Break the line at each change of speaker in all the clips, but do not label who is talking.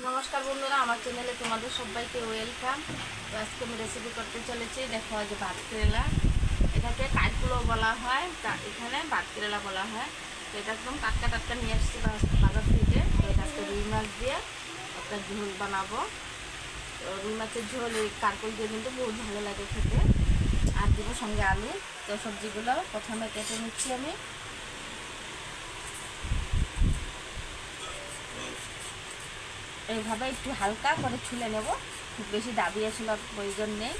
নমস্কার বন্ধুরা, আমার চ্যানেলে তোমাদের সবাইকে ওয়েলকাম। তো আজকে আমি রেসিপি করতে চলেছি। দেখো যে ভাত কেরেলা, এটাকে কাঠগুলো বলা হয়, এখানে ভাত কেরেলা বলা হয়। তো এটা একদম টাটকা টাটকা নিয়ে আসছি বাজার থেকে। তো এটাকে রুই মাছ দিয়ে একটা ঝোল বানাবো। তো রুই মাছের ঝোল এই কারকুল দিয়ে কিন্তু বহুত ভালো লাগে খেতে। আর দিব সঙ্গে আলু। তো সবজিগুলো প্রথমে কেটে নিচ্ছি আমি। এইভাবে একটু হালকা করে ছুলে নেব, খুব বেশি দাবিয়ে ছোলার প্রয়োজন নেই,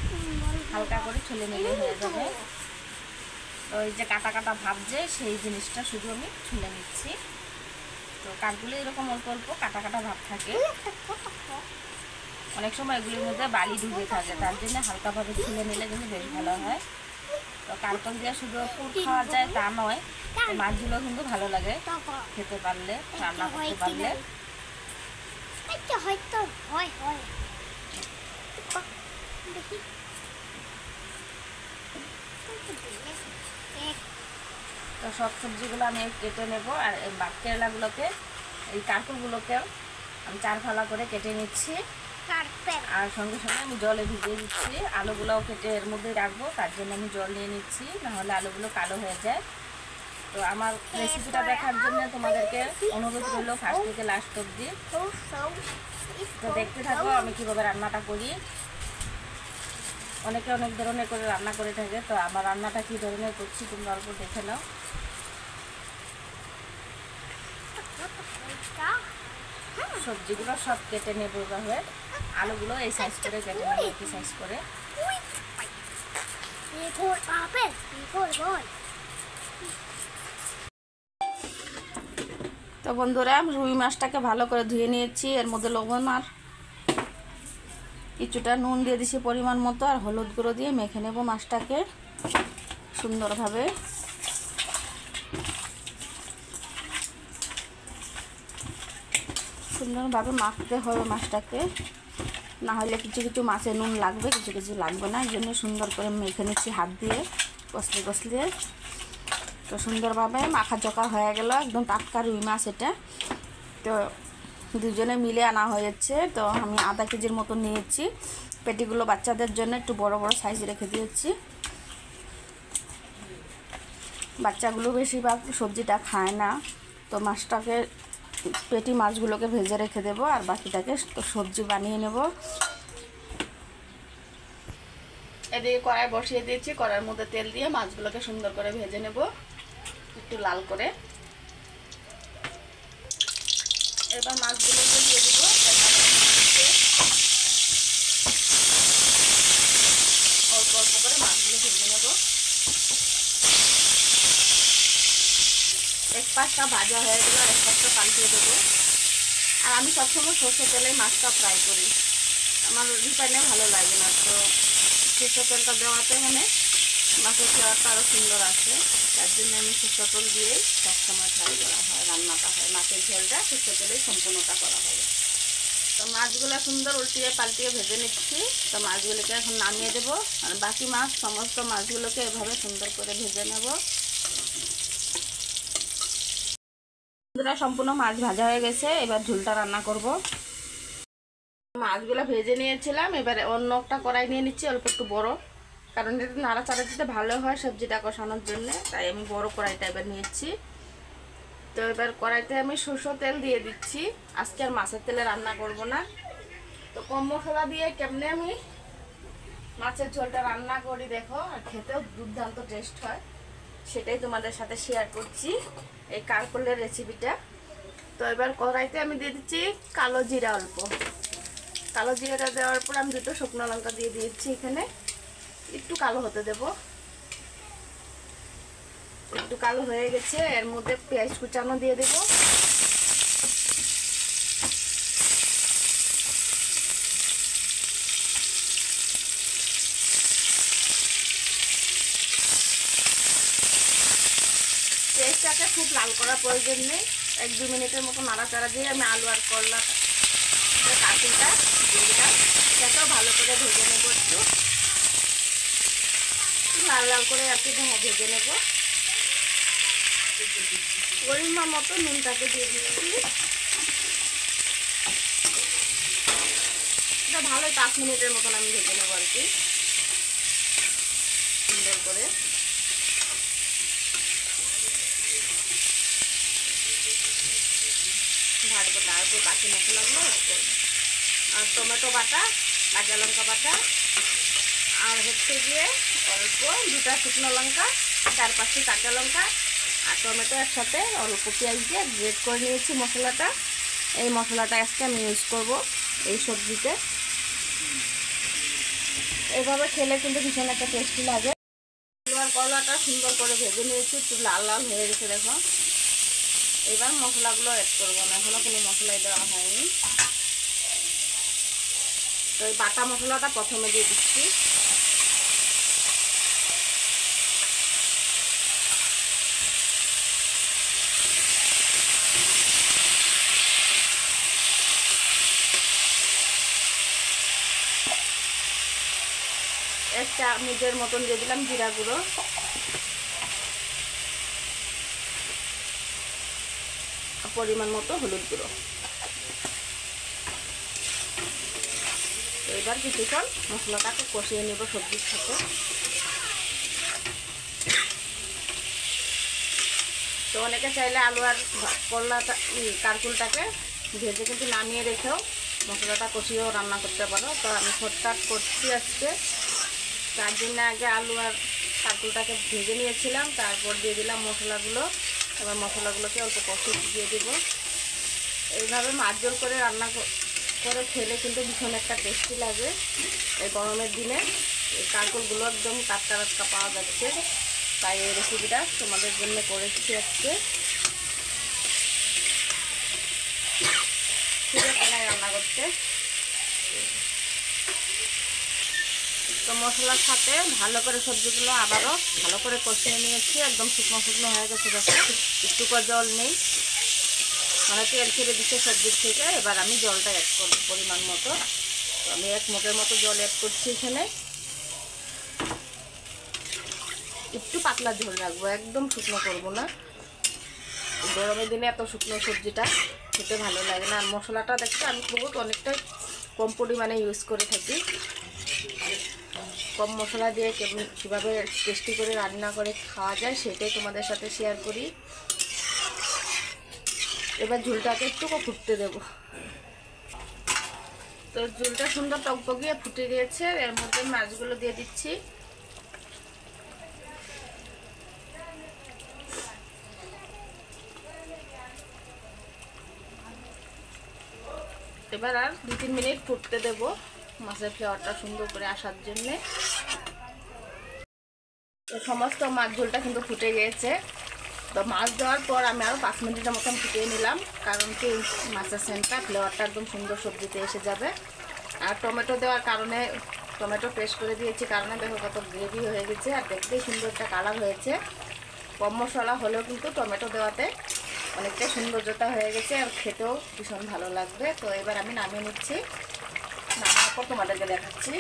হালকা করে ছুলে নিলে হয়ে যাবে। তো এই যে কাটা কাটা ভাব যে সেই জিনিসটা শুধু আমি ছুলে নিচ্ছি। তো কাঠগুলো এরকম অল্প অল্প কাটা কাটা ভাব থাকে, অনেক সময় এগুলির মধ্যে বালি ঢুকে থাকে, তার জন্য হালকাভাবে ছুলে নিলে কিন্তু বেশ ভালো হয়। তো কারকল দিয়ে শুধু পুর খাওয়া যায় তা নয়, মাছগুলো কিন্তু ভালো লাগে খেতে পারলে, রান্না করতে পারলে। তো সব সবজিগুলো আমি কেটে নেব। আর এই ভাত কেরেলাগুলোকে, এই কারকুলগুলোকে আমি 4 ফালা করে কেটে নিচ্ছি। আর সঙ্গে সঙ্গে আমি জলে ভিজিয়ে দিচ্ছি। আলুগুলোও কেটে এর মধ্যেই রাখবো, তার জন্য আমি জল নিয়ে নিচ্ছি, নাহলে আলুগুলো কালো হয়ে যায়। তো আমার রেসিপিটা দেখার জন্য তোমাদেরকে অনুরোধ রইল ফার্স্ট থেকে লাস্ট অবধি। তো দেখতে থাকো আমি কীভাবে রান্নাটা করি। অনেকে অনেক ধরনের করে রান্না করে থাকে, তো আমার রান্নাটা কী ধরনের করছি তোমরা অল্প দেখে নাও। সবজিগুলো সব কেটে নেব এভাবে, আলুগুলো এই সাইজ করে কেটে নেব, একই সাইজ করে। তো বন্ধুরা, রুই মাছটাকে ভালো করে ধুয়ে নিয়েছি। এর মধ্যে লবণ আর কিছুটা নুন দিয়ে দিছি পরিমাণ মতো, আর হলুদ গুঁড়ো দিয়ে মেখে নেব মাছটাকে সুন্দরভাবে। সুন্দরভাবে মাখতে হবে মাছটাকে, না হলে কিছু কিছু মাছে নুন লাগবে, কিছু কিছু লাগবে না। এই জন্য সুন্দর করে মেখে নিচ্ছি হাত দিয়ে কষলে কষলে। তো সুন্দরভাবে মাখা চকা হয়ে গেল, একদম টাটকা রুই মাছ এটা। তো দুজনে মিলে আনা হয়েছে। তো আমি আধা কেজির মতো নিয়েছি। পেটিগুলো বাচ্চাদের জন্য একটু বড় বড় সাইজ রেখে দিয়েছি। বাচ্চাগুলো বেশিরভাগ সবজিটা খায় না, তো মাছটাকে, পেটি মাছগুলোকে ভেজে রেখে দেবো, আর বাকিটাকে তো সবজি বানিয়ে নেব। এদিকে কড়াই বসিয়ে দিয়েছি, কড়াইয়ের মধ্যে তেল দিয়ে মাছগুলোকে সুন্দর করে ভেজে নেব একটু লাল করে। এবার মাছগুলোকে দিয়ে দেবো, অল্প অল্প করে মাছগুলো ভেজে নেব। এক পাশটা ভাজা হয়ে গেলে এক পাশটা পাল্টিয়ে দেবো। আর আমি সবসময় সর্ষে তেলে মাছটা ফ্রাই করি, আমার রিফাইনে ভালো লাগে না। তো সর্ষে তেলটা দেওয়াতে মানে মাছের ফ্লেভারটা আরও সুন্দর আসে, তার জন্য আমি সর্ষে তেল দিয়েই সবসময় ফ্রাই করা হয়, রান্নাটা হয়, মাছের ঝোলটা সর্ষে তেলেই সম্পূর্ণটা করা হয়। তো মাছগুলো সুন্দর উল্টিয়ে পাল্টিয়ে ভেজে নিচ্ছি। তো মাছগুলোকে এখন নামিয়ে দেবো, আর বাকি মাছ সমস্ত মাছগুলোকে এভাবে সুন্দর করে ভেজে নেব। সম্পূর্ণ মাছ ভাজা হয়ে গেছে, এবার ঝোলটা রান্না করব। মাছগুলো ভেজে নিয়েছিলাম, এবারে অন্য একটা কড়াই নিয়ে নিচ্ছি, অল্প একটু বড়, কারণ এটা নাড়াচাড়া দিতে ভালো হয় সবজিটা কষানোর জন্য, তাই আমি বড় কড়াইটা এবার নিয়েছি। তো এবার কড়াইতে আমি সরষের তেল দিয়ে দিচ্ছি। আজকে আর মাছের তেলে রান্না করব না। তো কম মশলা দিয়ে কেমনে আমি মাছের ঝোলটা রান্না করি দেখো, আর খেতেও দুর্দান্ত টেস্ট হয়, সেটাই তোমাদের সাথে শেয়ার করছি, এই কারকলের রেসিপিটা। তো এবার কড়াইতে আমি দিয়ে দিচ্ছি কালো জিরা অল্প। কালো জিরাটা দেওয়ার পর আমি 2টো শুকনো লঙ্কা দিয়ে দিয়েছি, এখানে একটু কালো হতে দেব। একটু কালো হয়ে গেছে, এর মধ্যে পেঁয়াজ কুচানো দিয়ে দেব। পেঁয়াজটাকে খুব লাল করার প্রয়োজন নেই, 1-2 মিনিটের মতো নাড়াচাড়া দিয়ে আমি আলু আর করলা কাঁচুটা দিয়ে দিলাম। সেটাও ভালো করে ভেজে নেব, একটু লাল লাল করে আর কি ভেজে নেব। পরিমাণ মতো নুনটাকে দিয়ে দিচ্ছি। মশলাটা ভালোই 5 মিনিটের মতন আমি ভেজে নেবো আর কি, সুন্দর করে। ভাজবো, তারপর বাকি মশলাগুলো অ্যাড করবো। আর টমেটো বাটা, কাঁচা লঙ্কা বাটা, আর হচ্ছে গিয়ে অল্প 2টা শুকনো লঙ্কা, 4-5টি কাঁচা লঙ্কা আর টমেটো একসাথে অল্প পেঁয়াজ দিয়ে গ্রেট করে নিয়েছি মশলাটা। এই মশলাটা আজকে আমি ইউজ করব এই সবজিতে। এইভাবে খেলে কিন্তু ভীষণ একটা টেস্টি লাগে। আর করলাটা সুন্দর করে ভেজে নিয়েছি, একটু লাল লাল হয়ে গেছে দেখো। এবার মশলাগুলো অ্যাড করবো না, এখনও কোনো মশলাই দেওয়া হয়নি। তো এই বাটা মশলাটা প্রথমে দিয়ে দিচ্ছি। এক চামচের মতন দিয়ে দিলাম জিরা গুঁড়ো, পরিমাণ মতো হলুদ গুঁড়ো। এবার কিছুক্ষণ মশলাটাকে কষিয়ে নেব সবজির সাথে। তো অনেকে চাইলে আলু আর করলাটা কারকুলটাকে ভেজে কিন্তু নামিয়ে রেখেও মশলাটা কষিয়েও রান্না করতে পারো। তো আমি শর্টকাট করছি আজকে, তার জন্য আগে আলু আর কারকুলটাকে ভেজে নিয়েছিলাম, তারপর দিয়ে দিলাম মশলাগুলো। এবার মশলাগুলোকে অল্প কষিয়ে দিয়ে দেবো। এইভাবে মাছ ঝোল করে রান্না করে খেলে কিন্তু ভীষণ একটা টেস্টি লাগে। এই গরমের দিনে এই কারকুলগুলো একদম টাটকা টাটকা পাওয়া যাচ্ছে, তাই এই রেসিপিটা তোমাদের জন্য করেছি আজকে। রান্না করতে তো মশলার সাথে ভালো করে সবজিগুলো আবারও ভালো করে কষিয়ে নিয়েছি, একদম শুকনো শুকনো হয়ে গেছে দেখো, একটু করে জল নেই, মানে তেল ছেড়ে দিচ্ছে সবজির থেকে। এবার আমি জলটা অ্যাড করব পরিমাণ মতো। তো আমি 1 মগের মতো জল অ্যাড করছি এখানে। একটু পাতলা ঝোল রাখবো, একদম শুকনো করবো না। গরমের দিনে এত শুকনো সবজিটা খেতে ভালো লাগে না। আর মশলাটা দেখতে আমি বহুত অনেকটাই কম পরিমাণে ইউজ করে থাকি। কম মশলা দিয়ে কীভাবে টেস্টি করে রান্না করে খাওয়া যায় সেটাই তোমাদের সাথে শেয়ার করি। এবার ঝোলটাকে একটু ফুটতে দেব। তো ঝোলটা সুন্দর টকবগিয়ে ফুটে গিয়েছে, এর মধ্যে মাছগুলো দিয়ে দিচ্ছি। এবার আর 2-3 মিনিট ফুটতে দেব মাছের ফ্লেভারটা সুন্দর করে আসার জন্যে। তো সমস্ত মাছ ঝোলটা কিন্তু ফুটে গিয়েছে। তো মাছ দেওয়ার পর আমি আরও 5 মিনিটের মতন ফুটিয়ে নিলাম, কারণ কি মাছের সেন্টটা ফ্লেভারটা একদম সুন্দর সবজিতে এসে যাবে। আর টমেটো দেওয়ার কারণে, টমেটো পেস্ট করে দিয়েছি কারণে দেখো কত গ্রেভি হয়ে গেছে, আর দেখতেই সুন্দর একটা কালার হয়েছে। কম মশলা হলেও কিন্তু টমেটো দেওয়াতে অনেকটাই সৌন্দর্যতা হয়ে গেছে, আর খেতেও ভীষণ ভালো লাগবে। তো এবার আমি নামিয়ে নিচ্ছি, নামার পর তোমাদেরকে দেখাচ্ছি।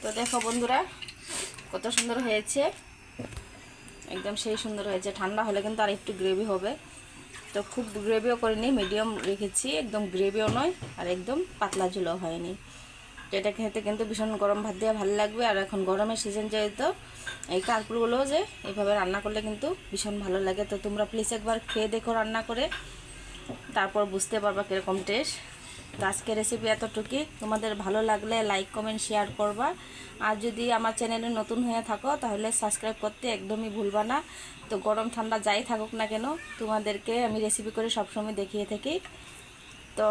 তো দেখো বন্ধুরা কত সুন্দর হয়েছে, একদম সেই সুন্দর হয়েছে। ঠান্ডা হলে কিন্তু আর একটু গ্রেভি হবে। তো খুব গ্রেভিও করিনি, মিডিয়াম রেখেছি, একদম গ্রেভিও নয় আর একদম পাতলা ঝোলও হয়নি। তো এটা খেতে কিন্তু ভীষণ গরম ভাত দিয়ে ভালো লাগবে। আর এখন গরমের সিজন যেহেতু এই কারকুলগুলো যে এইভাবে রান্না করলে কিন্তু ভীষণ ভালো লাগে। তো তোমরা প্লিজ একবার খেয়ে দেখো রান্না করে, তারপর বুঝতে পারবা কীরকম টেস্ট। তো আজকের রেসিপি এতটুকুই। তোমাদের ভালো লাগলে লাইক কমেন্ট শেয়ার করবা। আর যদি আমার চ্যানেলে নতুন হয়ে থাকো তাহলে সাবস্ক্রাইব করতে একদমই ভুলবা না। তো গরম ঠান্ডা যাই থাকুক না কেন তোমাদেরকে আমি রেসিপি করে সবসময় দেখিয়ে থাকি। তো